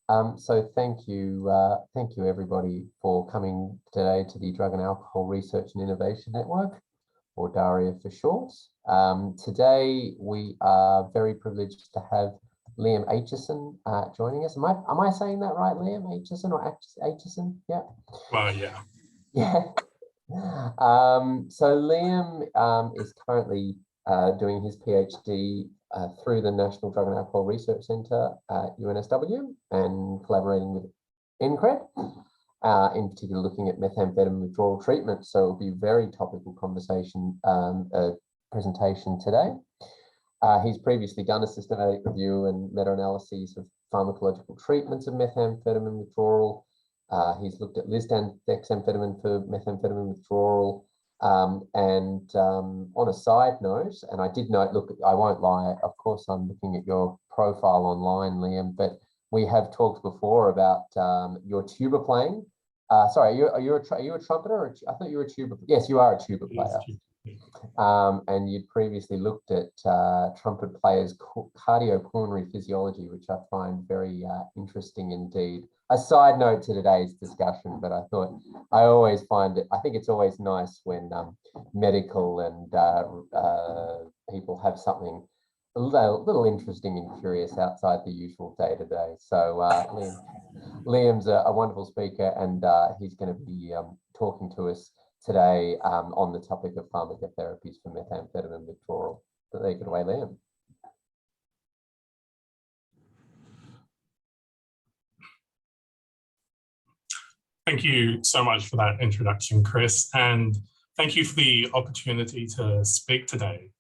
So thank you everybody for coming today to the Drug and Alcohol Research and Innovation Network, or DARIA for short. Today we are very privileged to have Liam Acheson joining us. Am I saying that right, Liam? Acheson or Acheson? Yeah. Well, yeah. Yeah. So Liam is currently doing his PhD through the National Drug and Alcohol Research Centre at UNSW and collaborating with NCCRED, in particular looking at methamphetamine withdrawal treatment. So it'll be a very topical presentation today. He's previously done a systematic review and meta-analyses of pharmacological treatments of methamphetamine withdrawal. He's looked at lisdexamfetamine for methamphetamine withdrawal. And on a side note, and I did note, look, I won't lie, of course I'm looking at your profile online, Liam, but we have talked before about your tuba playing. Sorry, are you a trumpeter? Or I thought you were a tuba. Yes, you are a tuba player. And you'd previously looked at trumpet players' cardiopulmonary physiology, which I find very interesting indeed. A side note to today's discussion, but I thought I always find it, I think it's always nice when medical and people have something a little interesting and curious outside the usual day-to-day. So Liam's a wonderful speaker, and he's going to be talking to us today on the topic of pharmacotherapies for methamphetamine withdrawal. So take it away, Liam. Thank you so much for that introduction, Chris, and thank you for the opportunity to speak today.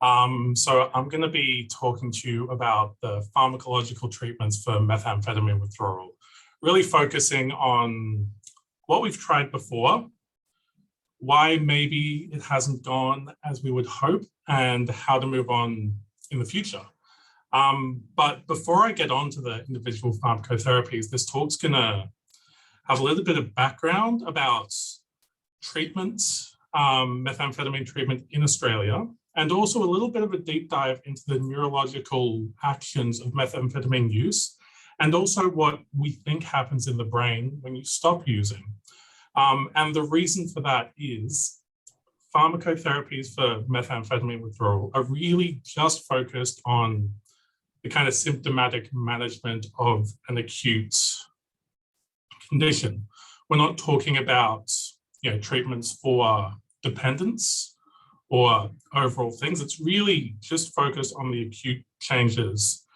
So I'm going to be talking to you about the pharmacological treatments for methamphetamine withdrawal, really focusing on what we've tried before, why maybe it hasn't gone as we would hope, and how to move on in the future. But before I get on to the individual pharmacotherapies, this talk's going to have a little bit of background about treatments, methamphetamine treatment in Australia, and also a little bit of a deep dive into the neurological actions of methamphetamine use, and also what we think happens in the brain when you stop using. And the reason for that is pharmacotherapies for methamphetamine withdrawal are really just focused on the kind of symptomatic management of an acute condition. We're not talking about, treatments for dependence or overall things. It's really just focused on the acute changes,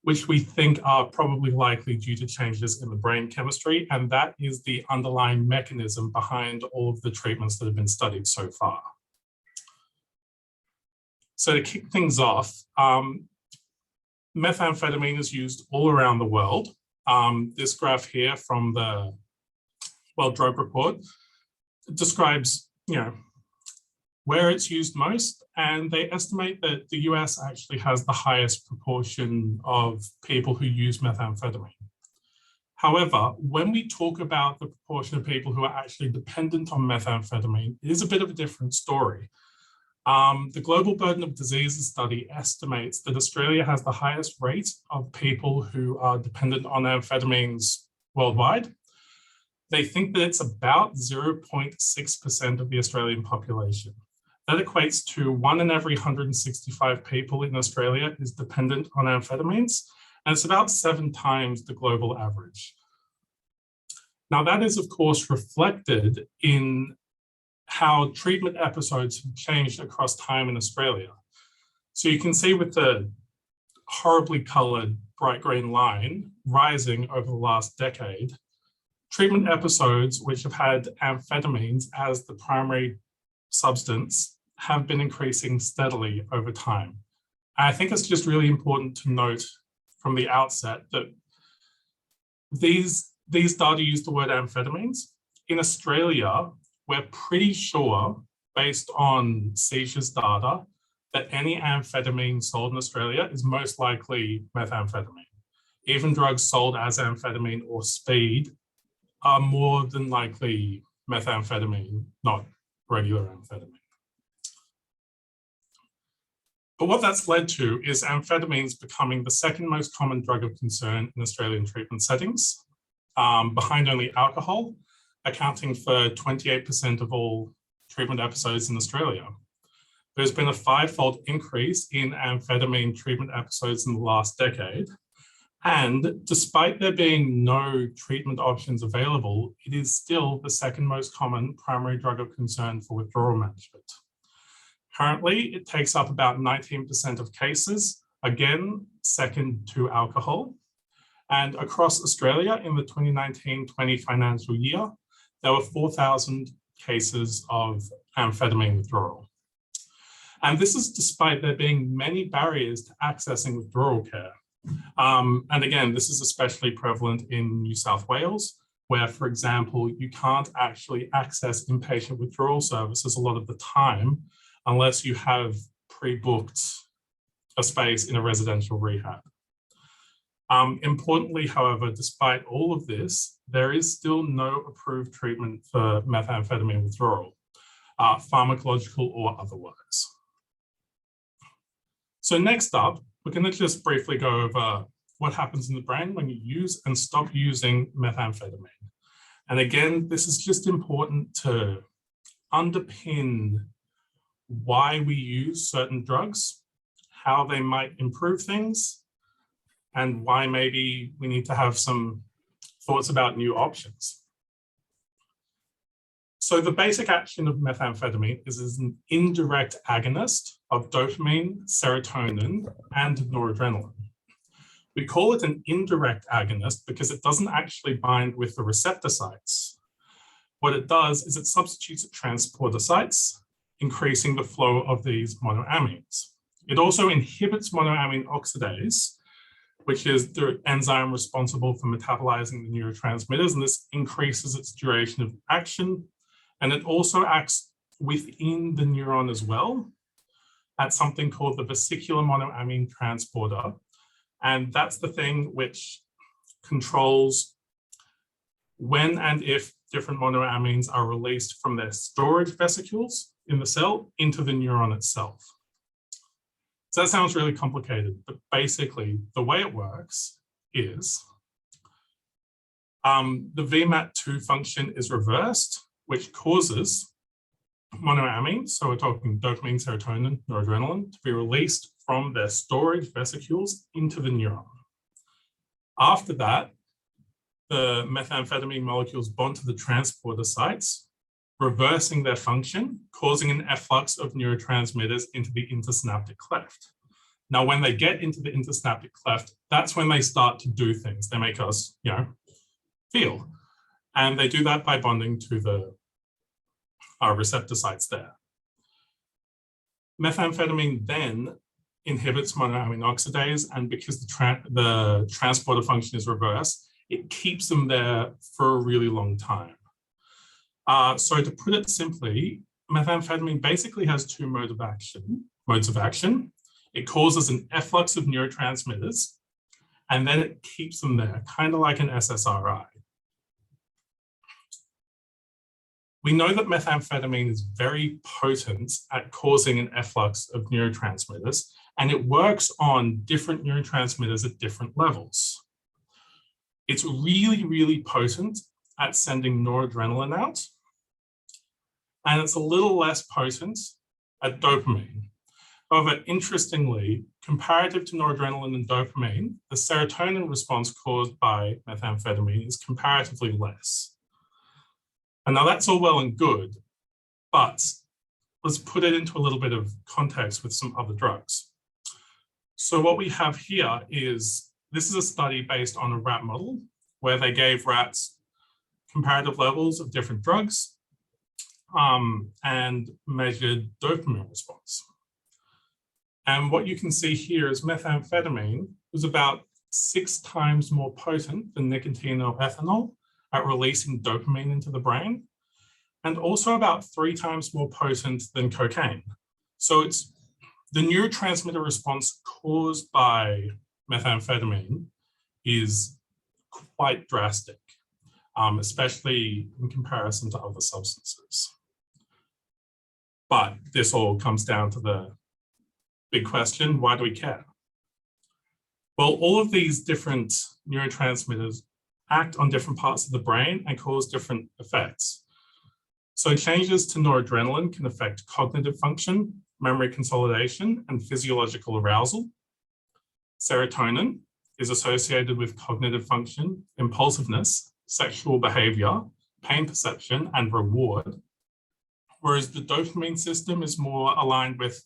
which we think are probably likely due to changes in the brain chemistry, and that is the underlying mechanism behind all of the treatments that have been studied so far. So to kick things off, methamphetamine is used all around the world. This graph here from the World Drug Report describes, where it's used most, and they estimate that the US actually has the highest proportion of people who use methamphetamine. However, when we talk about the proportion of people who are actually dependent on methamphetamine, it is a bit of a different story. The Global Burden of Diseases study estimates that Australia has the highest rate of people who are dependent on amphetamines worldwide. They think that it's about 0.6% of the Australian population. That equates to 1 in every 165 people in Australia is dependent on amphetamines, and it's about 7 times the global average. Now, that is, of course, reflected in how treatment episodes have changed across time in Australia. So you can see with the horribly colored bright green line rising over the last decade, treatment episodes which have had amphetamines as the primary substance have been increasing steadily over time. And I think it's just really important to note from the outset that these data use the word amphetamines. In Australia, we're pretty sure, based on seizures data, that any amphetamine sold in Australia is most likely methamphetamine. Even drugs sold as amphetamine or speed are more than likely methamphetamine, not regular amphetamine. But what that's led to is amphetamines becoming the second most common drug of concern in Australian treatment settings, behind only alcohol, accounting for 28% of all treatment episodes in Australia. There's been a 5-fold increase in amphetamine treatment episodes in the last decade. And despite there being no treatment options available, it is still the second most common primary drug of concern for withdrawal management. Currently, it takes up about 19% of cases, again, second to alcohol. And across Australia in the 2019-20 financial year, there were 4,000 cases of amphetamine withdrawal. And this is despite there being many barriers to accessing withdrawal care. And again, this is especially prevalent in New South Wales, where, for example, you can't actually access inpatient withdrawal services a lot of the time unless you have pre-booked a space in a residential rehab. Importantly, however, despite all of this, there is still no approved treatment for methamphetamine withdrawal, pharmacological or otherwise. So next up, we're going to just briefly go over what happens in the brain when you use and stop using methamphetamine. And again, this is just important to underpin why we use certain drugs, how they might improve things, and why maybe we need to have some thoughts about new options. So the basic action of methamphetamine is as an indirect agonist of dopamine, serotonin, and noradrenaline. We call it an indirect agonist because it doesn't actually bind with the receptor sites. What it does is it substitutes at transporter sites, increasing the flow of these monoamines. It also inhibits monoamine oxidase, which is the enzyme responsible for metabolizing the neurotransmitters, and this increases its duration of action. And it also acts within the neuron as well at something called the vesicular monoamine transporter. And that's the thing which controls when and if different monoamines are released from their storage vesicles in the cell into the neuron itself. So that sounds really complicated, but basically the way it works is the VMAT2 function is reversed, which causes monoamines, so we're talking dopamine, serotonin, noradrenaline, to be released from their storage vesicles into the neuron. After that, the methamphetamine molecules bond to the transporter sites, reversing their function, causing an efflux of neurotransmitters into the intersynaptic cleft. Now, when they get into the intersynaptic cleft, that's when they start to do things. They make us, feel. And they do that by bonding to the receptor sites there. Methamphetamine then inhibits monoamine oxidase, and because the transporter function is reversed, it keeps them there for a really long time. So to put it simply, methamphetamine basically has two modes of action. It causes an efflux of neurotransmitters, and then it keeps them there, kind of like an SSRI. We know that methamphetamine is very potent at causing an efflux of neurotransmitters, and it works on different neurotransmitters at different levels. It's really, really potent at sending noradrenaline out, and it's a little less potent at dopamine. However, interestingly, comparative to noradrenaline and dopamine, the serotonin response caused by methamphetamine is comparatively less. And now that's all well and good, but let's put it into a little bit of context with some other drugs. So what we have here is, this is a study based on a rat model where they gave rats comparative levels of different drugs and measured dopamine response. And what you can see here is methamphetamine was about 6 times more potent than nicotine or ethanol at releasing dopamine into the brain, and also about 3 times more potent than cocaine. So it's the neurotransmitter response caused by methamphetamine is quite drastic, especially in comparison to other substances. But this all comes down to the Big question, why do we care? Well, all of these different neurotransmitters act on different parts of the brain and cause different effects. So changes to noradrenaline can affect cognitive function, memory consolidation, and physiological arousal. Serotonin is associated with cognitive function, impulsiveness, sexual behavior, pain perception, and reward, whereas the dopamine system is more aligned with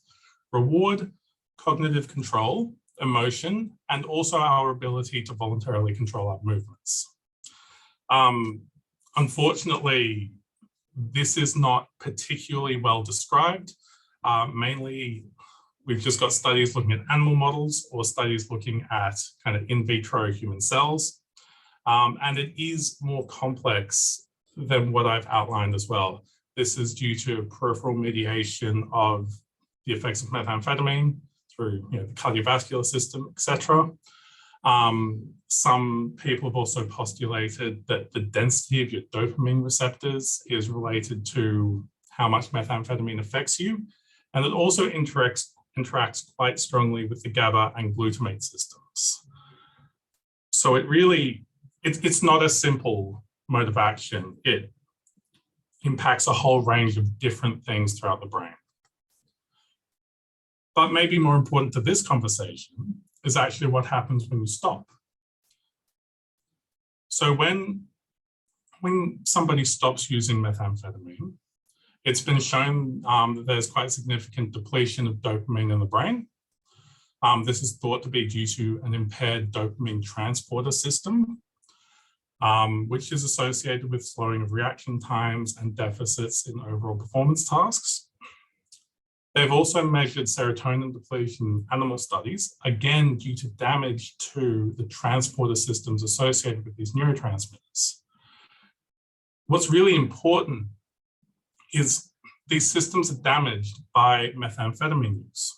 reward, cognitive control, emotion, and also our ability to voluntarily control our movements. Unfortunately, this is not particularly well described. Mainly, we've just got studies looking at animal models or studies looking at kind of in vitro human cells. And it is more complex than what I've outlined as well. This is due to peripheral mediation of the effects of methamphetamine through the cardiovascular system, etc. Some people have also postulated that the density of your dopamine receptors is related to how much methamphetamine affects you. And it also interacts quite strongly with the GABA and glutamate systems. So it's not a simple mode of action. It impacts a whole range of different things throughout the brain. But maybe more important to this conversation is actually what happens when you stop. So when somebody stops using methamphetamine, it's been shown that there's quite significant depletion of dopamine in the brain. This is thought to be due to an impaired dopamine transporter system, which is associated with slowing of reaction times and deficits in overall performance tasks. They've also measured serotonin depletion in animal studies, again, due to damage to the transporter systems associated with these neurotransmitters. What's really important is these systems are damaged by methamphetamine use.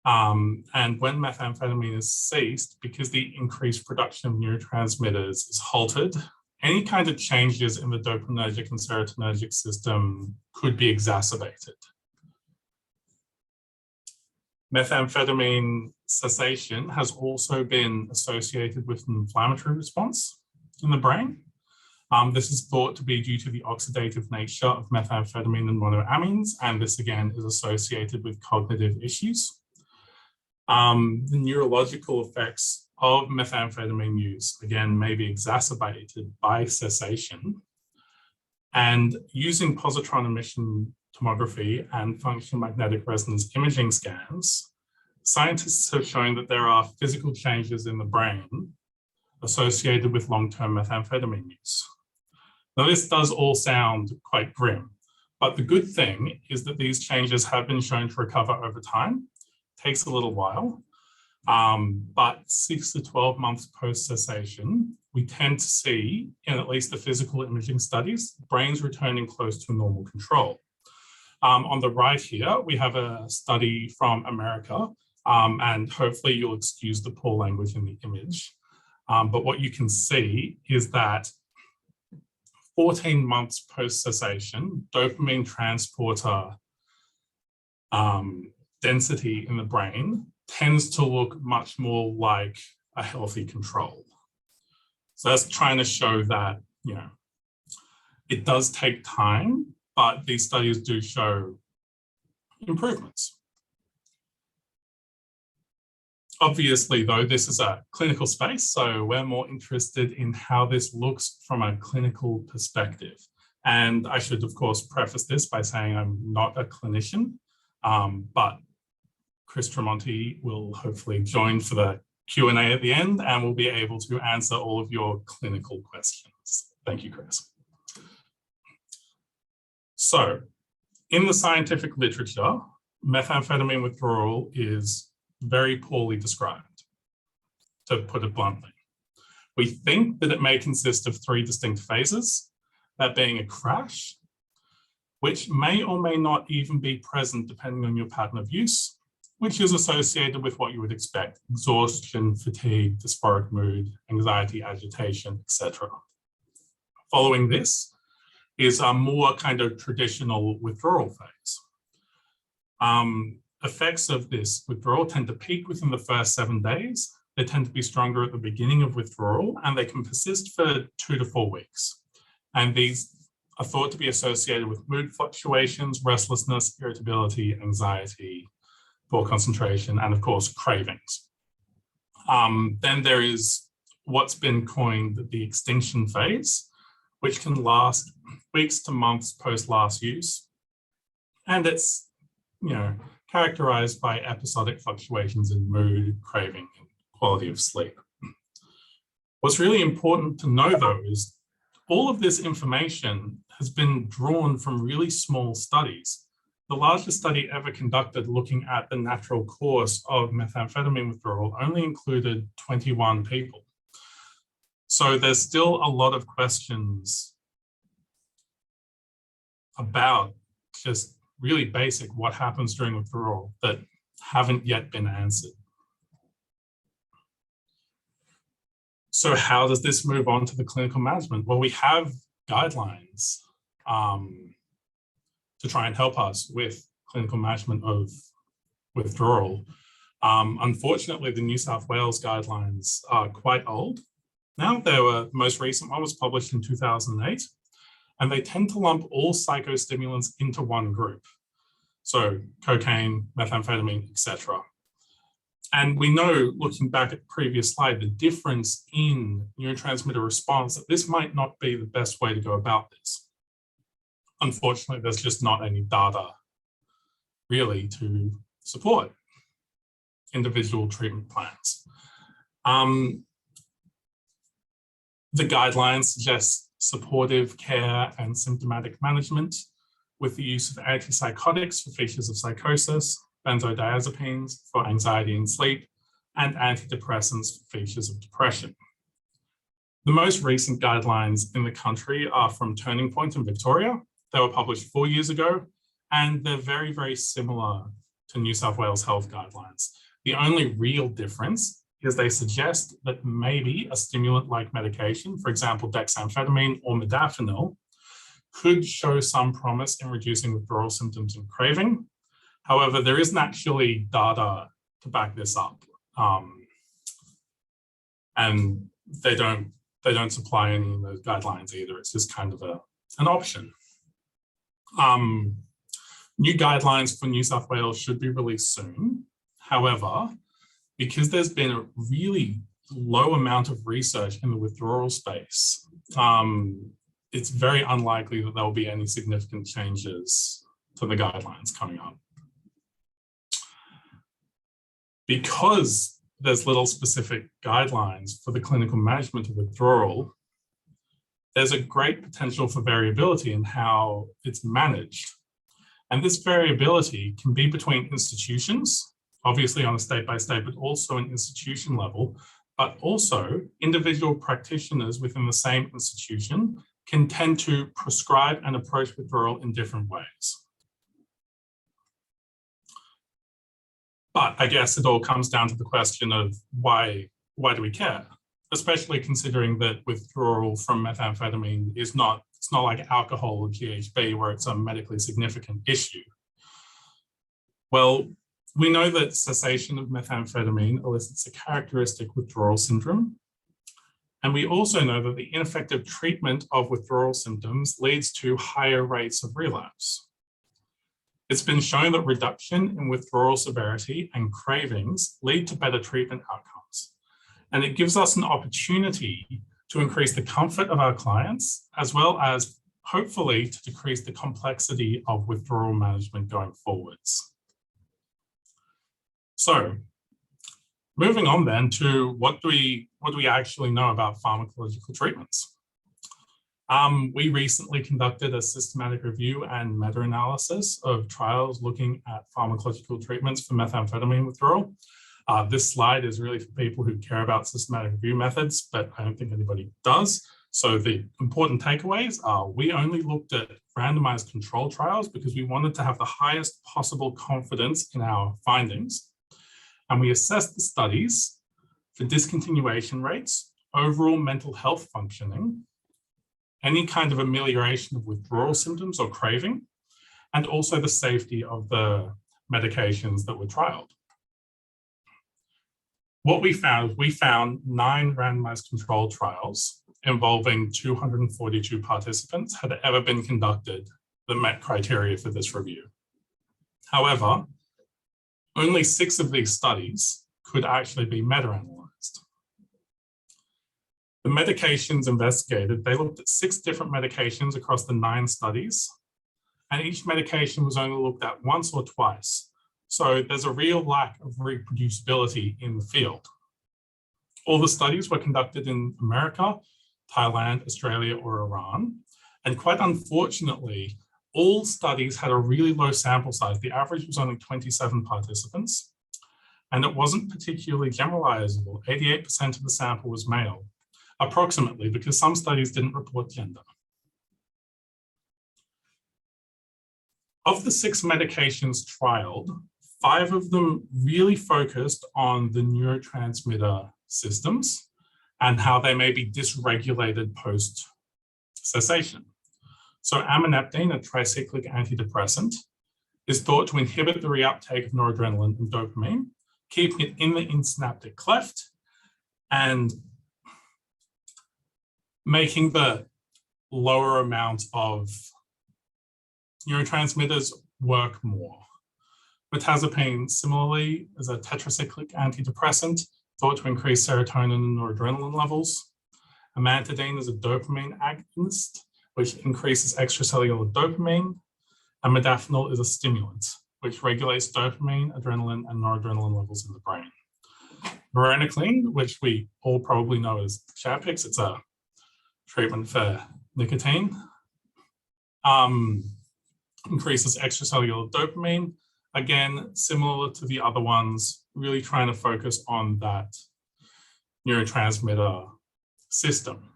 And when methamphetamine is ceased, because the increased production of neurotransmitters is halted, any kind of changes in the dopaminergic and serotonergic system could be exacerbated. Methamphetamine cessation has also been associated with an inflammatory response in the brain. This is thought to be due to the oxidative nature of methamphetamine and monoamines, and this again is associated with cognitive issues. The neurological effects of methamphetamine use, again, may be exacerbated by cessation. And using positron emission tomography and functional magnetic resonance imaging scans, scientists have shown that there are physical changes in the brain associated with long-term methamphetamine use. Now, this does all sound quite grim, but the good thing is that these changes have been shown to recover over time. It takes a little while, but 6 to 12 months post-cessation, we tend to see, in at least the physical imaging studies, brains returning close to normal control. On the right here, we have a study from America, and hopefully you'll excuse the poor language in the image. But what you can see is that 14 months post-cessation, dopamine transporter density in the brain tends to look much more like a healthy control. So that's trying to show that, it does take time, but these studies do show improvements. Obviously, though, this is a clinical space, so we're more interested in how this looks from a clinical perspective. And I should, of course, preface this by saying I'm not a clinician, but Chris Tremonti will hopefully join for the Q&A at the end and will be able to answer all of your clinical questions. Thank you, Chris. So, in the scientific literature, methamphetamine withdrawal is very poorly described, to put it bluntly. We think that it may consist of 3 distinct phases, that being a crash, which may or may not even be present depending on your pattern of use, which is associated with what you would expect: exhaustion, fatigue, dysphoric mood, anxiety, agitation, etc. Following this is a more kind of traditional withdrawal phase. effects of this withdrawal tend to peak within the first 7 days. They tend to be stronger at the beginning of withdrawal, and they can persist for 2 to 4 weeks. And these are thought to be associated with mood fluctuations, restlessness, irritability, anxiety, poor concentration, and of course, cravings. Then there is what's been coined the extinction phase, which can last weeks to months post last use. And it's, characterized by episodic fluctuations in mood, craving, and quality of sleep. What's really important to know, though, is all of this information has been drawn from really small studies. The largest study ever conducted looking at the natural course of methamphetamine withdrawal only included 21 people. So there's still a lot of questions about just really basic what happens during withdrawal that haven't yet been answered. So how does this move on to the clinical management? Well, we have guidelines to try and help us with clinical management of withdrawal. Unfortunately, the New South Wales guidelines are quite old. Now, the most recent one was published in 2008, and they tend to lump all psychostimulants into one group. So cocaine, methamphetamine, etc. And we know, looking back at the previous slide, the difference in neurotransmitter response, that this might not be the best way to go about this. Unfortunately, there's just not any data really to support individual treatment plans. The guidelines suggest supportive care and symptomatic management with the use of antipsychotics for features of psychosis, benzodiazepines for anxiety and sleep, and antidepressants for features of depression. The most recent guidelines in the country are from Turning Point in Victoria. They were published 4 years ago, and they're very, very similar to New South Wales health guidelines. The only real difference is they suggest that maybe a stimulant-like medication, for example, dexamphetamine or modafinil, could show some promise in reducing withdrawal symptoms and craving. However, there isn't actually data to back this up, and they don't supply any of those guidelines either. It's just kind of an option. New guidelines for New South Wales should be released soon. However, because there's been a really low amount of research in the withdrawal space, it's very unlikely that there will be any significant changes to the guidelines coming up. Because there's little specific guidelines for the clinical management of withdrawal, there's a great potential for variability in how it's managed. And this variability can be between institutions, obviously on a state-by-state, but also an institution level, but also individual practitioners within the same institution can tend to prescribe and approach withdrawal in different ways. But I guess it all comes down to the question of why do we care? Especially considering that withdrawal from methamphetamine it's not like alcohol or GHB where it's a medically significant issue. Well, we know that cessation of methamphetamine elicits a characteristic withdrawal syndrome. And we also know that the ineffective treatment of withdrawal symptoms leads to higher rates of relapse. It's been shown that reduction in withdrawal severity and cravings lead to better treatment outcomes. And it gives us an opportunity to increase the comfort of our clients, as well as hopefully to decrease the complexity of withdrawal management going forwards. So moving on then to what do we actually know about pharmacological treatments? We recently conducted a systematic review and meta-analysis of trials looking at pharmacological treatments for methamphetamine withdrawal. This slide is really for people who care about systematic review methods, but I don't think anybody does. So the important takeaways are we only looked at randomized control trials because we wanted to have the highest possible confidence in our findings. And we assessed the studies for discontinuation rates, overall mental health functioning, any kind of amelioration of withdrawal symptoms or craving, and also the safety of the medications that were trialed. What we found 9 randomized controlled trials involving 242 participants had ever been conducted that met criteria for this review. However, only 6 of these studies could actually be meta-analyzed. The medications investigated, they looked at 6 different medications across the 9 studies, and each medication was only looked at once or twice. So there's a real lack of reproducibility in the field. All the studies were conducted in America, Thailand, Australia, or Iran. And quite unfortunately, all studies had a really low sample size. The average was only 27 participants, and it wasn't particularly generalizable. 88% of the sample was male, approximately, because some studies didn't report gender. Of the 6 medications trialed, 5 of them really focused on the neurotransmitter systems and how they may be dysregulated post-cessation. So ammoneptine, a tricyclic antidepressant, is thought to inhibit the reuptake of noradrenaline and dopamine, keeping it in the insynaptic cleft and making the lower amount of neurotransmitters work more. Mirtazapine, similarly, is a tetracyclic antidepressant thought to increase serotonin and noradrenaline levels. Amantadine is a dopamine agonist, which increases extracellular dopamine. And modafinil is a stimulant, which regulates dopamine, adrenaline, and noradrenaline levels in the brain. Varenicline, which we all probably know as Chapix, it's a treatment for nicotine, increases extracellular dopamine. Again, similar to the other ones, really trying to focus on that neurotransmitter system.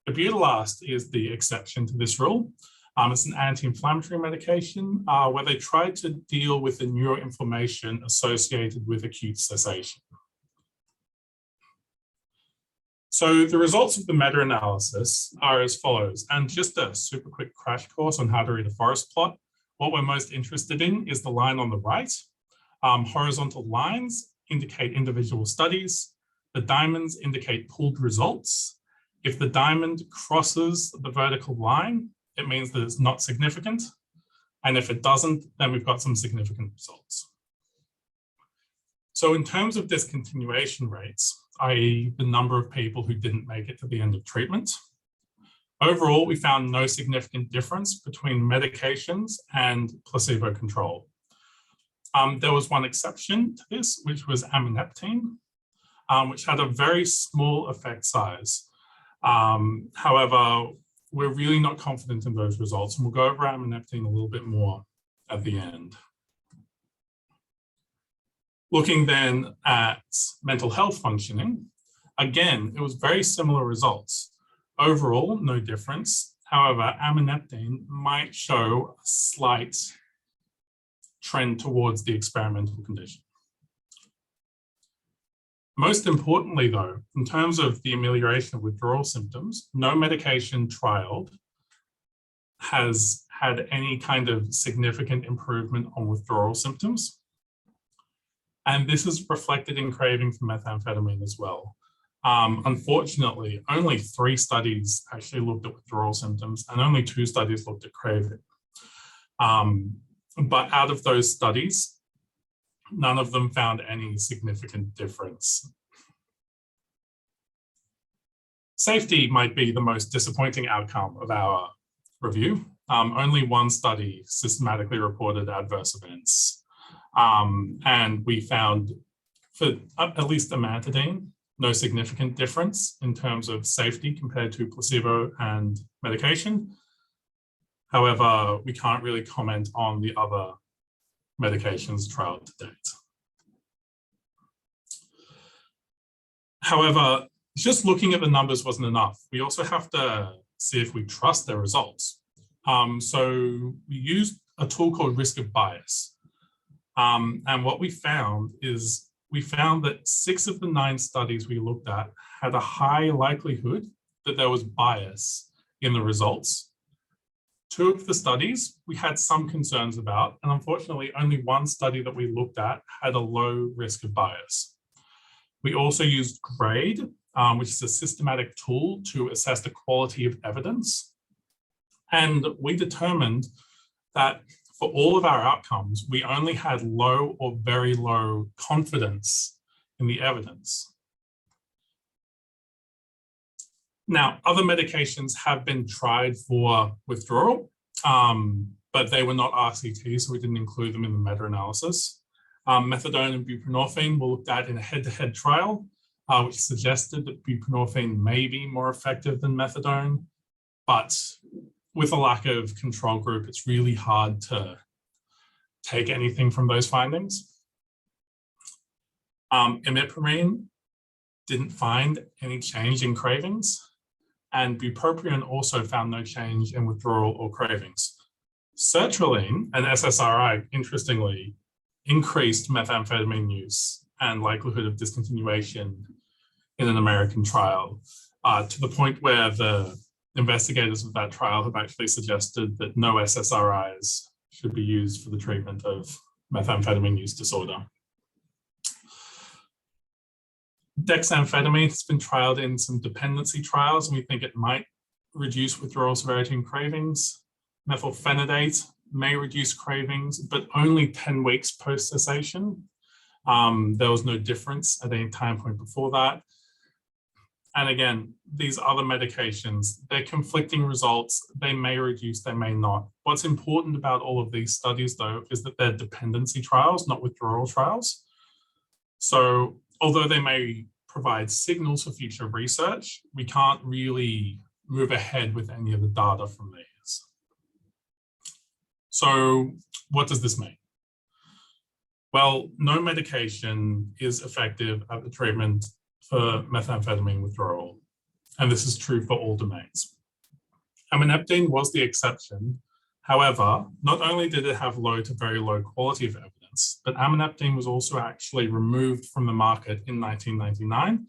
Ibutylast is the exception to this rule. It's an anti-inflammatory medication where they tried to deal with the neuroinflammation associated with acute cessation. So the results of the meta-analysis are as follows, and just a super quick crash course on how to read a forest plot. What we're most interested in is the line on the right. Horizontal lines indicate individual studies. The diamonds indicate pooled results. If the diamond crosses the vertical line, it means that it's not significant. And if it doesn't, then we've got some significant results. So in terms of discontinuation rates, i.e. the number of people who didn't make it to the end of treatment, overall, we found no significant difference between medications and placebo control. There was one exception to this, which was ammoneptine, which had a very small effect size. However, we're really not confident in those results, and we'll go over ammoneptine a little bit more at the end. Looking then at mental health functioning, again, it was very similar results. Overall, no difference. However, ammoneptine might show a slight trend towards the experimental condition. Most importantly, though, in terms of the amelioration of withdrawal symptoms, no medication trialed has had any kind of significant improvement on withdrawal symptoms. And this is reflected in craving for methamphetamine as well. Unfortunately, only 3 studies actually looked at withdrawal symptoms and only 2 studies looked at craving. But out of those studies, none of them found any significant difference. Safety might be the most disappointing outcome of our review. Only 1 study systematically reported adverse events. And we found, for at least amantadine, no significant difference in terms of safety compared to placebo and medication. However, we can't really comment on the other medications trialed to date. However, just looking at the numbers wasn't enough. We also have to see if we trust their results. So we used a tool called risk of bias. And what we found is that 6 of the 9 studies we looked at had a high likelihood that there was bias in the results. Two of the studies we had some concerns about, and unfortunately only one study that we looked at had a low risk of bias. We also used GRADE, which is a systematic tool to assess the quality of evidence. And we determined that for all of our outcomes, we only had low or very low confidence in the evidence. Now, other medications have been tried for withdrawal, but they were not RCT, so we didn't include them in the meta-analysis. Methadone and buprenorphine were looked at in a head-to-head trial, which suggested that buprenorphine may be more effective than methadone, but with a lack of control group, it's really hard to take anything from those findings. Imipramine didn't find any change in cravings, and bupropion also found no change in withdrawal or cravings. Sertraline and SSRI, interestingly, increased methamphetamine use and likelihood of discontinuation in an American trial, to the point where the investigators of that trial have actually suggested that no SSRIs should be used for the treatment of methamphetamine use disorder. Dexamphetamine has been trialed in some dependency trials, and we think it might reduce withdrawal severity and cravings. Methylphenidate may reduce cravings, but only 10 weeks post cessation. There was no difference at any time point before that. And again, these other medications, they're conflicting results. They may reduce, they may not. What's important about all of these studies, though, is that they're dependency trials, not withdrawal trials. So although they may provide signals for future research, we can't really move ahead with any of the data from these. So what does this mean? Well, no medication is effective at the treatment for methamphetamine withdrawal, and this is true for all domains. Ammoneptine was the exception. However, not only did it have low to very low quality of evidence, but ammoneptine was also actually removed from the market in 1999,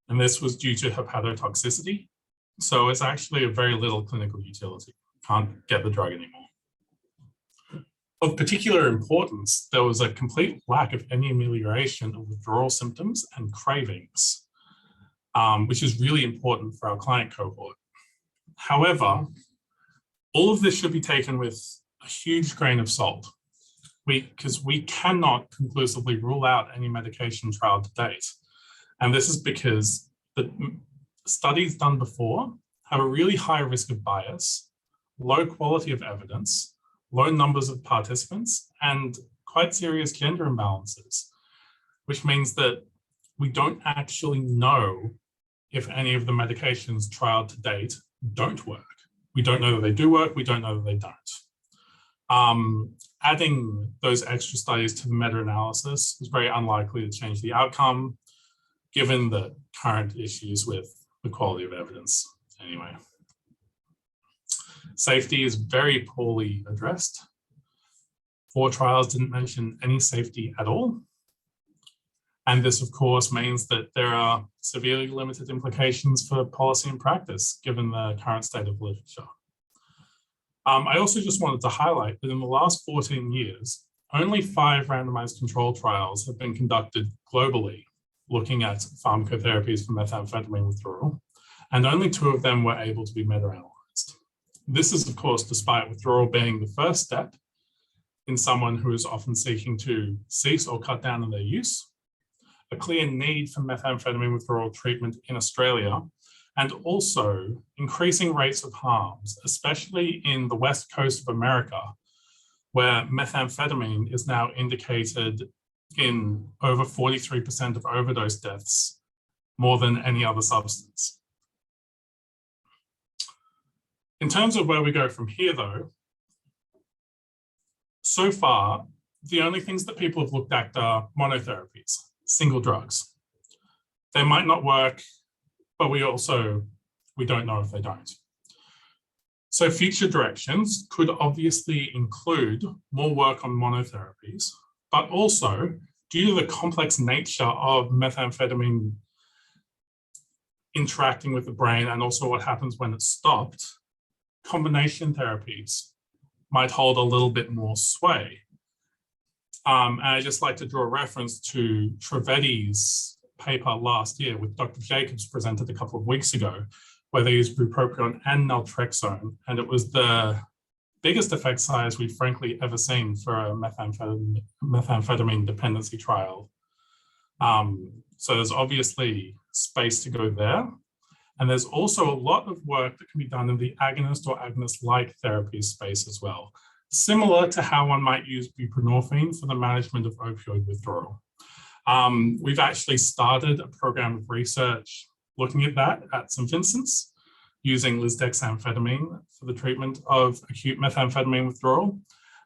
and this was due to hepatotoxicity. So it's actually of very little clinical utility. Can't get the drug anymore. Of particular importance, there was a complete lack of any amelioration of withdrawal symptoms and cravings, which is really important for our client cohort. However, all of this should be taken with a huge grain of salt, because we cannot conclusively rule out any medication trial to date. And this is because the studies done before have a really high risk of bias, low quality of evidence, low numbers of participants, and quite serious gender imbalances, which means that we don't actually know if any of the medications trialed to date don't work. We don't know that they do work, we don't know that they don't. Adding those extra studies to the meta-analysis is very unlikely to change the outcome, given the current issues with the quality of evidence anyway. Safety is very poorly addressed. 4 trials didn't mention any safety at all. And this, of course, means that there are severely limited implications for policy and practice, given the current state of literature. I also just wanted to highlight that in the last 14 years, only 5 randomized control trials have been conducted globally, looking at pharmacotherapies for methamphetamine withdrawal, and only 2 of them were able to be meta-analyzed. This is, of course, despite withdrawal being the first step in someone who is often seeking to cease or cut down on their use, a clear need for methamphetamine withdrawal treatment in Australia, and also increasing rates of harms, especially in the West Coast of America, where methamphetamine is now indicated in over 43% of overdose deaths, more than any other substance. In terms of where we go from here, though, so far, the only things that people have looked at are monotherapies, single drugs. They might not work, but we don't know if they don't. So future directions could obviously include more work on monotherapies, but also due to the complex nature of methamphetamine interacting with the brain and also what happens when it's stopped, combination therapies might hold a little bit more sway. And I just like to draw a reference to Trivedi's paper last year with Dr. Jacobs presented a couple of weeks ago, where they used bupropion and naltrexone, and it was the biggest effect size we've frankly ever seen for a methamphetamine dependency trial. So there's obviously space to go there. And there's also a lot of work that can be done in the agonist or agonist-like therapy space as well, similar to how one might use buprenorphine for the management of opioid withdrawal. We've actually started a program of research looking at that at St. Vincent's, using lisdexamfetamine for the treatment of acute methamphetamine withdrawal.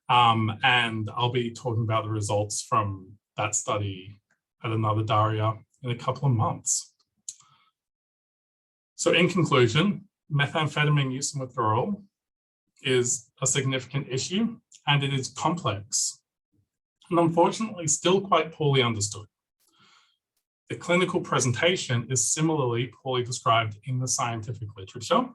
And I'll be talking about the results from that study at another DARIA in a couple of months. So in conclusion, methamphetamine use and withdrawal is a significant issue, and it is complex, and unfortunately still quite poorly understood. The clinical presentation is similarly poorly described in the scientific literature,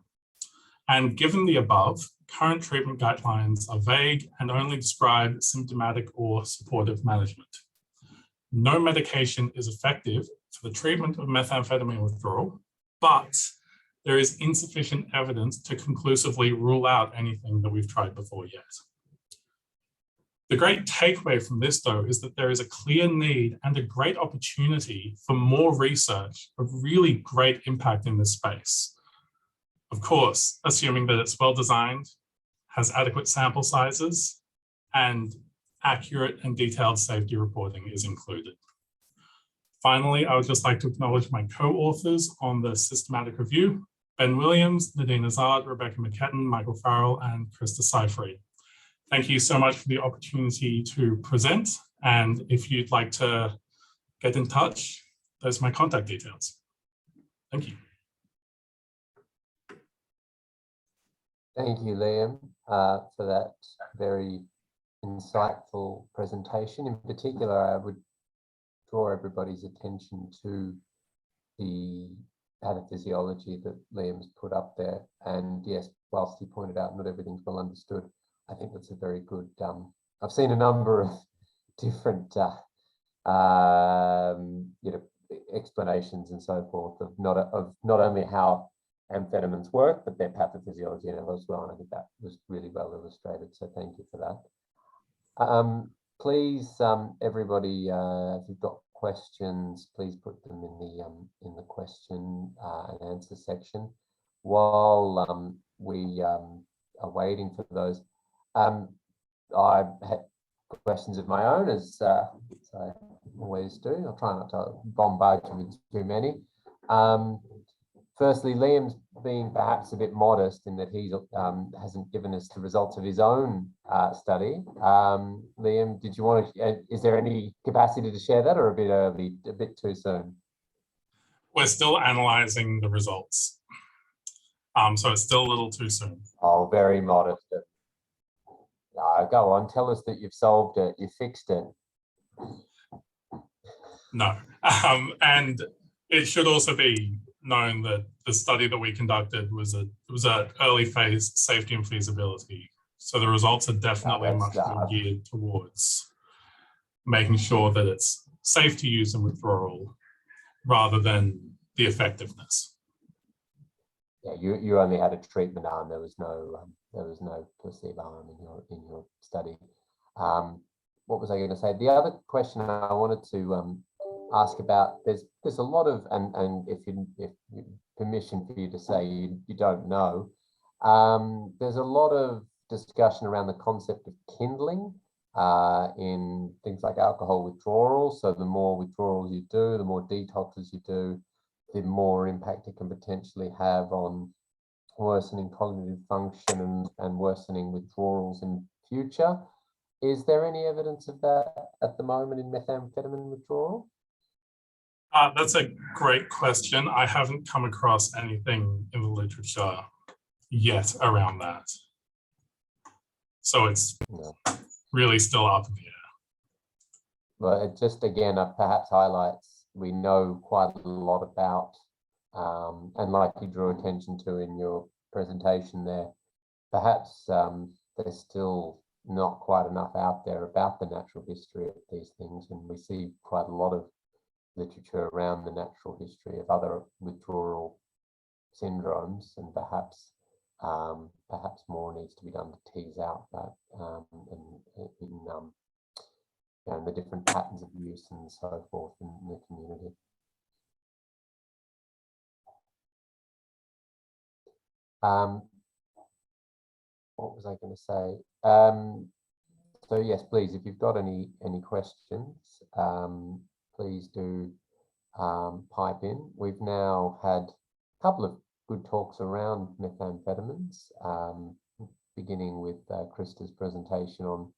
and given the above, current treatment guidelines are vague and only describe symptomatic or supportive management. No medication is effective for the treatment of methamphetamine withdrawal, but there is insufficient evidence to conclusively rule out anything that we've tried before yet. The great takeaway from this, though, is that there is a clear need and a great opportunity for more research of really great impact in this space. Of course, assuming that it's well designed, has adequate sample sizes, and accurate and detailed safety reporting is included. Finally, I would just like to acknowledge my co-authors on the systematic review, Ben Williams, Nadine Azad, Rebecca McKetton, Michael Farrell, and Krista Seifried. Thank you so much for the opportunity to present. And if you'd like to get in touch, those are my contact details. Thank you. Thank you, Liam, for that very insightful presentation. In particular, I would draw everybody's attention to the pathophysiology that Liam's put up there. And yes, whilst he pointed out not everything's well understood, I think that's a very good, I've seen a number of different explanations and so forth of not only how amphetamines work, but their pathophysiology as well. And I think that was really well illustrated. So thank you for that. Please, everybody, if you've got questions, please put them in the question and answer section. While we are waiting for those, I had questions of my own, as I always do. I'll try not to bombard you with too many. Firstly, Liam's being perhaps a bit modest in that he hasn't given us the results of his own study. Liam, did you want to, is there any capacity to share that, or a bit early, a bit too soon? We're still analyzing the results. So it's still a little too soon. Oh, very modest. Go on, tell us that you've solved it, you fixed it. No, and it should also be known that the study that we conducted was an early phase safety and feasibility. So the results are definitely much more geared towards making sure that it's safe to use in withdrawal rather than the effectiveness. Yeah, you only had a treatment arm. There was no placebo arm in your study. What was I going to say? The other question I wanted to ask about, there's a lot of, and if permission for you to say you don't know, there's a lot of discussion around the concept of kindling in things like alcohol withdrawal. So the more withdrawals you do, the more detoxes you do, the more impact it can potentially have on worsening cognitive function and worsening withdrawals in future. Is there any evidence of that at the moment in methamphetamine withdrawal? That's a great question. I haven't come across anything in the literature yet around that. So it's really still up in the air. Well, it just again perhaps highlights we know quite a lot about, and like you drew attention to in your presentation there, perhaps there's still not quite enough out there about the natural history of these things, and we see quite a lot of literature around the natural history of other withdrawal syndromes, and perhaps more needs to be done to tease out that and the different patterns of use and so forth in the community. What was I going to say? So yes, please, if you've got any questions, please do pipe in. We've now had a couple of good talks around methamphetamines, beginning with Krista's presentation on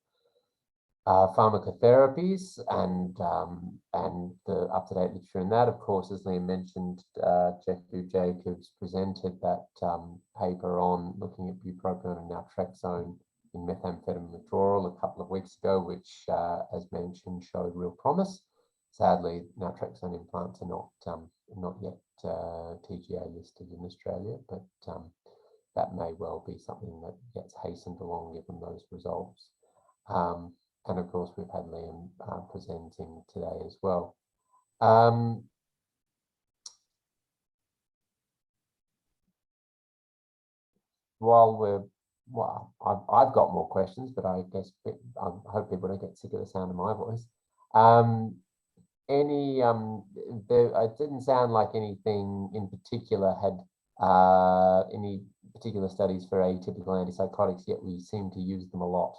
pharmacotherapies and the up-to-date literature in that. Of course, as Liam mentioned, Jeffrey Jacobs presented that paper on looking at bupropion and naltrexone in methamphetamine withdrawal a couple of weeks ago, which, as mentioned, showed real promise. Sadly, naltrexone implants are not yet TGA listed in Australia, but that may well be something that gets hastened along given those results. And of course, we've had Liam presenting today as well. I've got more questions, but I guess I hope people don't get sick of the sound of my voice. It didn't sound like anything in particular had any particular studies for atypical antipsychotics, yet we seem to use them a lot.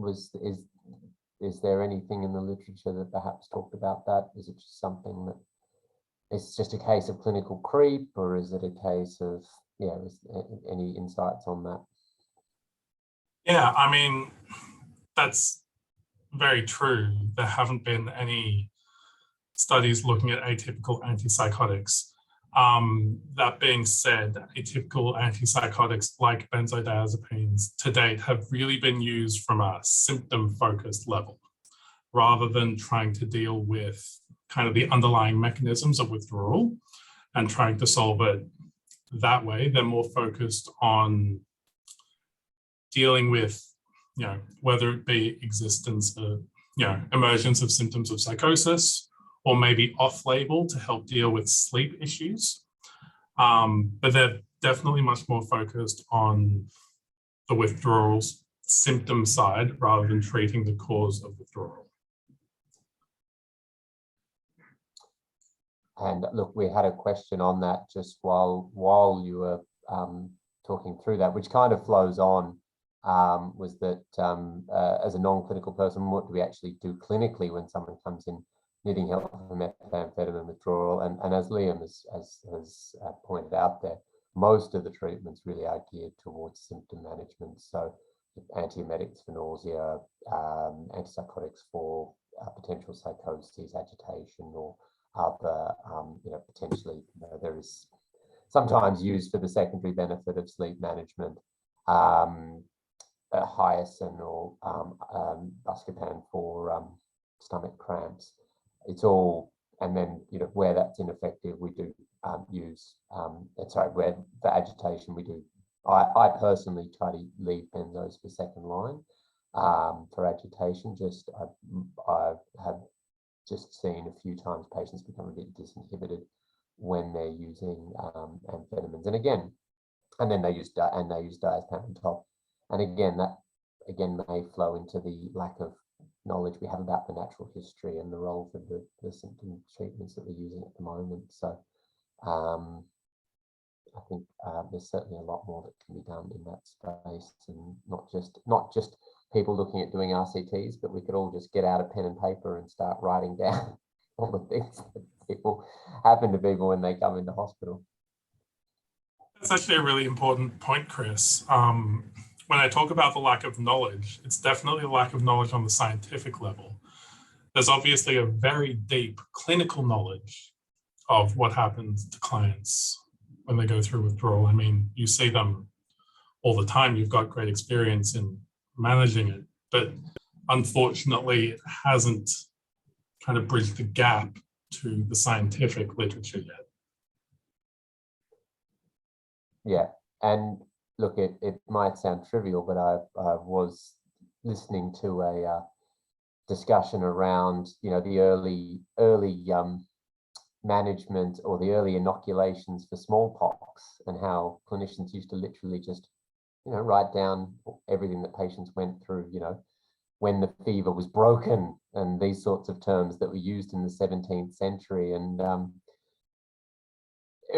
Is there anything in the literature that perhaps talked about that? Is it just something that it's just a case of clinical creep, or is it a case of, any insights on that? Yeah, I mean, that's very true. There haven't been any studies looking at atypical antipsychotics. That being said, atypical antipsychotics like benzodiazepines to date have really been used from a symptom-focused level, rather than trying to deal with kind of the underlying mechanisms of withdrawal and trying to solve it that way. They're more focused on dealing with, whether it be existence of, emergence of symptoms of psychosis, or maybe off-label to help deal with sleep issues. But they're definitely much more focused on the withdrawal symptom side rather than treating the cause of withdrawal. And look, we had a question on that just while you were talking through that, which kind of flows on, was that as a non-clinical person, what do we actually do clinically when someone comes in needing help for methamphetamine withdrawal? And as Liam has pointed out there, most of the treatments really are geared towards symptom management. So antiemetics for nausea, antipsychotics for potential psychosis, agitation, or other, potentially, there is sometimes used for the secondary benefit of sleep management, Acheson or buscopan for stomach cramps. It's all, and then where that's ineffective, we do use where for agitation we do. I personally try to leave benzos for second line for agitation. I have just seen a few times patients become a bit disinhibited when they're using amphetamines, and then they use diazepam on top. And again, that may flow into the lack of knowledge we have about the natural history and the role for the symptom treatments that we're using at the moment. So I think there's certainly a lot more that can be done in that space, and not just people looking at doing RCTs, but we could all just get out a pen and paper and start writing down all the things that happen to people when they come into hospital. That's actually a really important point, Chris. When I talk about the lack of knowledge, it's definitely a lack of knowledge on the scientific level. There's obviously a very deep clinical knowledge of what happens to clients when they go through withdrawal. I mean, you see them all the time. You've got great experience in managing it, but unfortunately, it hasn't kind of bridged the gap to the scientific literature yet. Yeah, and look, it might sound trivial, but I was listening to a discussion around, the early management or the early inoculations for smallpox, and how clinicians used to literally just, write down everything that patients went through, when the fever was broken, and these sorts of terms that were used in the 17th century. And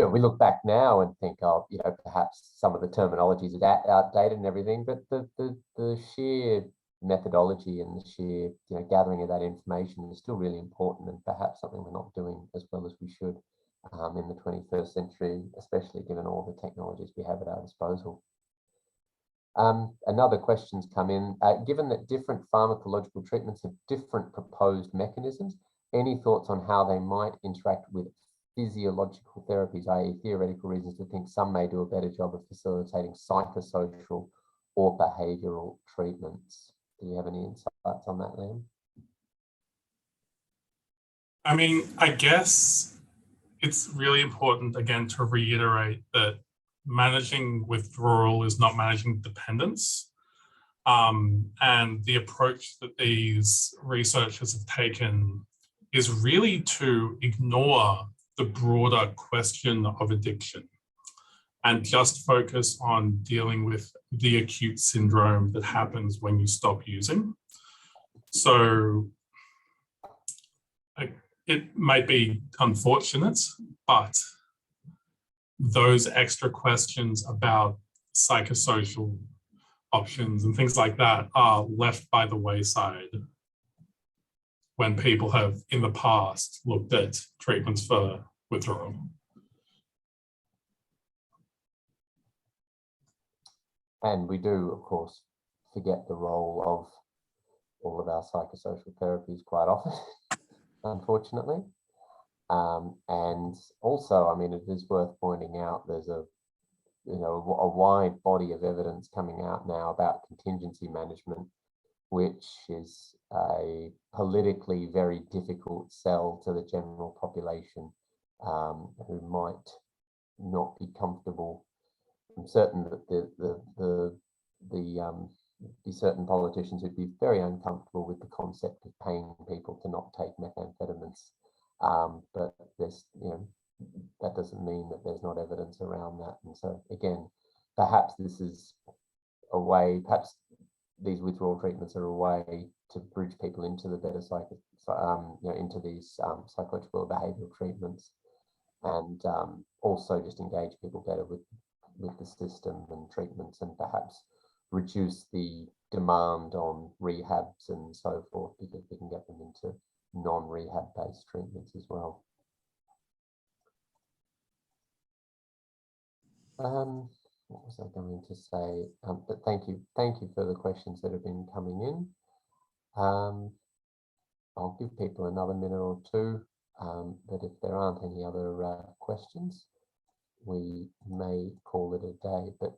we look back now and think, oh, perhaps some of the terminology is outdated and everything, but the sheer methodology and the sheer gathering of that information is still really important, and perhaps something we're not doing as well as we should in the 21st century, especially given all the technologies we have at our disposal. Another question's come in. Given that different pharmacological treatments have different proposed mechanisms, any thoughts on how they might interact with physiological therapies, i.e. theoretical reasons to think some may do a better job of facilitating psychosocial or behavioral treatments? Do you have any insights on that, Liam? I mean, I guess it's really important, again, to reiterate that managing withdrawal is not managing dependence. And the approach that these researchers have taken is really to ignore the broader question of addiction and just focus on dealing with the acute syndrome that happens when you stop using. So it might be unfortunate, but those extra questions about psychosocial options and things like that are left by the wayside when people have in the past looked at treatments for withdrawal. And we do, of course, forget the role of all of our psychosocial therapies quite often, unfortunately. And also, I mean, it is worth pointing out there's a wide body of evidence coming out now about contingency management, which is a politically very difficult sell to the general population who might not be comfortable. I'm certain that be certain politicians who'd be very uncomfortable with the concept of paying people to not take methamphetamines. But there's, that doesn't mean that there's not evidence around that. And so again, perhaps this is a way, perhaps these withdrawal treatments are a way to bridge people into the better into these psychological behavioral treatments, and also just engage people better with the system and treatments, and perhaps reduce the demand on rehabs and so forth, because we can get them into non-rehab based treatments as well. What was I going to say? But thank you for the questions that have been coming in. I'll give people another minute or two, but if there aren't any other questions, we may call it a day. But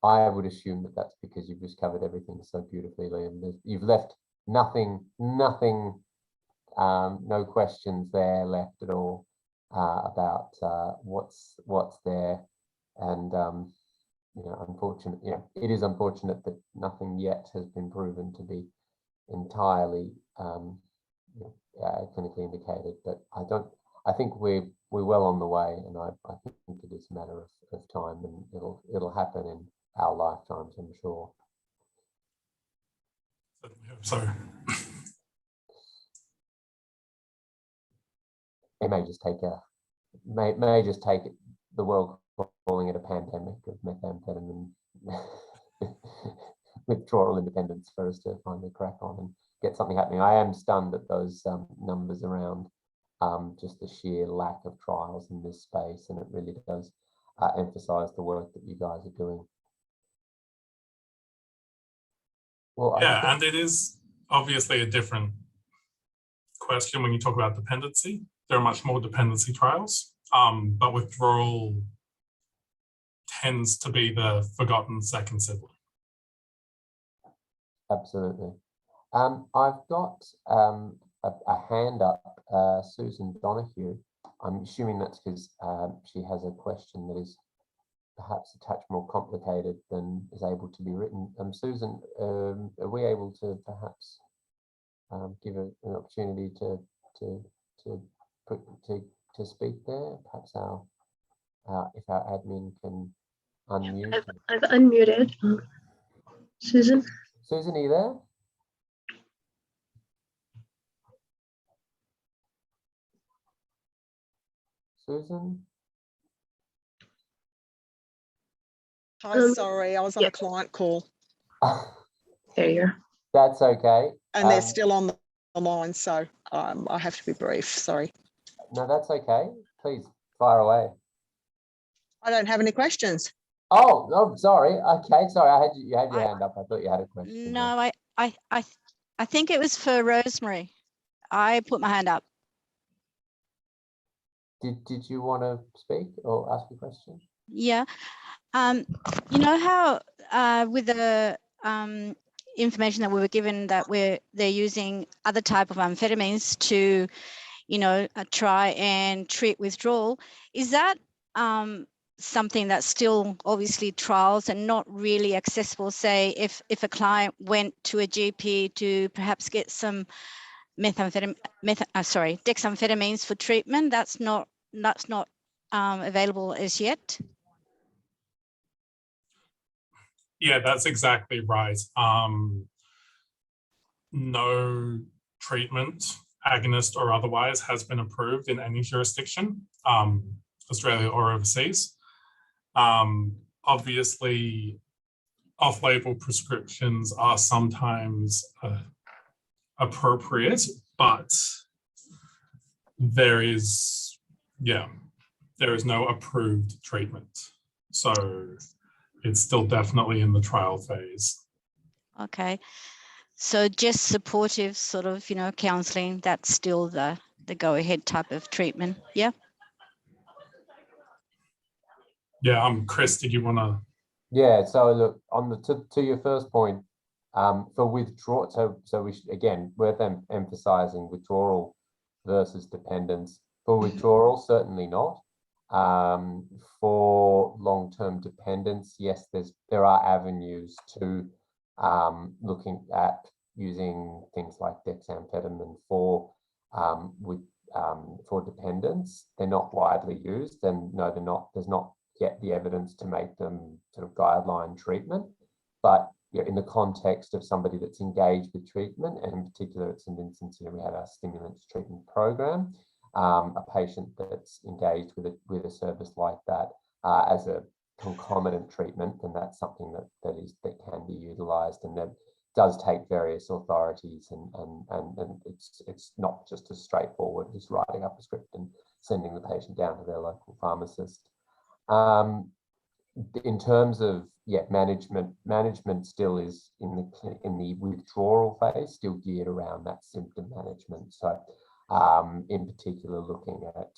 I would assume that that's because you've just covered everything so beautifully, Liam. You've left nothing, no questions there left at all about what's there. And it is unfortunate that nothing yet has been proven to be entirely clinically indicated. But I think we're well on the way, and I think it is a matter of time, and it'll happen in our lifetimes, I'm sure. So it may just take the world calling it a pandemic of methamphetamine withdrawal independence for us to finally crack on and get something happening. I am stunned at those numbers around just the sheer lack of trials in this space, and it really does emphasize the work that you guys are doing. Well, yeah, and it is obviously a different question when you talk about dependency. There are much more dependency trials, but withdrawal tends to be the forgotten second sibling. Absolutely. I've got a hand up, Susan Donahue. I'm assuming that's because she has a question that is perhaps a touch more complicated than is able to be written. Susan, are we able to perhaps give an opportunity to speak there? Perhaps if our admin can unmute. I've unmuted. Susan? Susan, are you there? Susan? Hi, sorry, I was on a client call. There you are. That's okay. And they're still on the line, so I have to be brief, sorry. No, that's okay. Please fire away. I don't have any questions. Oh, no, sorry. Okay, sorry. You had your hand up. I thought you had a question. No, I think it was for Rosemary. I put my hand up. Did you want to speak or ask a question? Yeah. You know how with the information that we were given that they're using other type of amphetamines to, try and treat withdrawal. Is that something that's still obviously trials and not really accessible? Say if a client went to a GP to perhaps get some dexamphetamines for treatment, that's not available as yet. Yeah, that's exactly right. No treatment, agonist or otherwise, has been approved in any jurisdiction, Australia or overseas. Obviously, off-label prescriptions are sometimes appropriate, but there is no approved treatment. So it's still definitely in the trial phase. Okay. So just supportive sort of, counseling, that's still the go-ahead type of treatment. Yeah. Yeah, Chris, did you want to? Yeah, so look, on to your first point, for withdrawal, so we should, again, worth emphasizing withdrawal versus dependence. For withdrawal, certainly not. For long-term dependence, yes, there are avenues to looking at using things like dexamphetamine for dependence. They're not widely used, and no, they're not. There's not yet the evidence to make them sort of guideline treatment. But in the context of somebody that's engaged with treatment, and in particular at St Vincent's, we have our stimulants treatment program. A patient that's engaged with a service like that as a concomitant treatment, then that's something that can be utilised, and that does take various authorities, and it's not just as straightforward as writing up a script and sending the patient down to their local pharmacist. In terms of management still is in the withdrawal phase, still geared around that symptom management. So in particular, looking at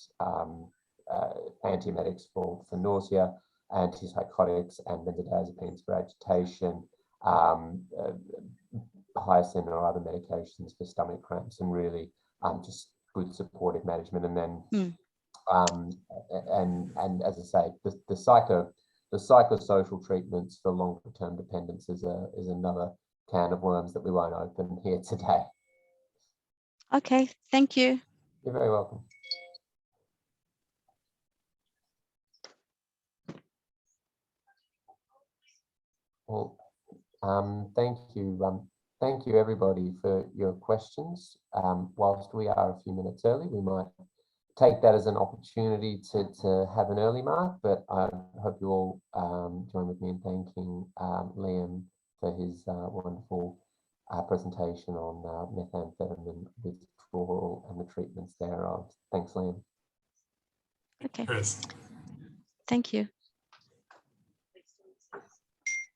antiemetics for nausea, antipsychotics and benzodiazepines for agitation, hyoscine or other medications for stomach cramps, and really just good supportive management. And then and as I say, the psychosocial treatments for longer term dependence is another can of worms that we won't open here today. Okay, thank you. You're very welcome. Well, thank you everybody for your questions. Whilst we are a few minutes early, we might take that as an opportunity to have an early mark, but I hope you all join with me in thanking Liam for his wonderful presentation on methamphetamine withdrawal and the treatments thereof. Thanks, Liam. Okay. Chris. Thank you.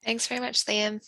Thanks very much, Liam.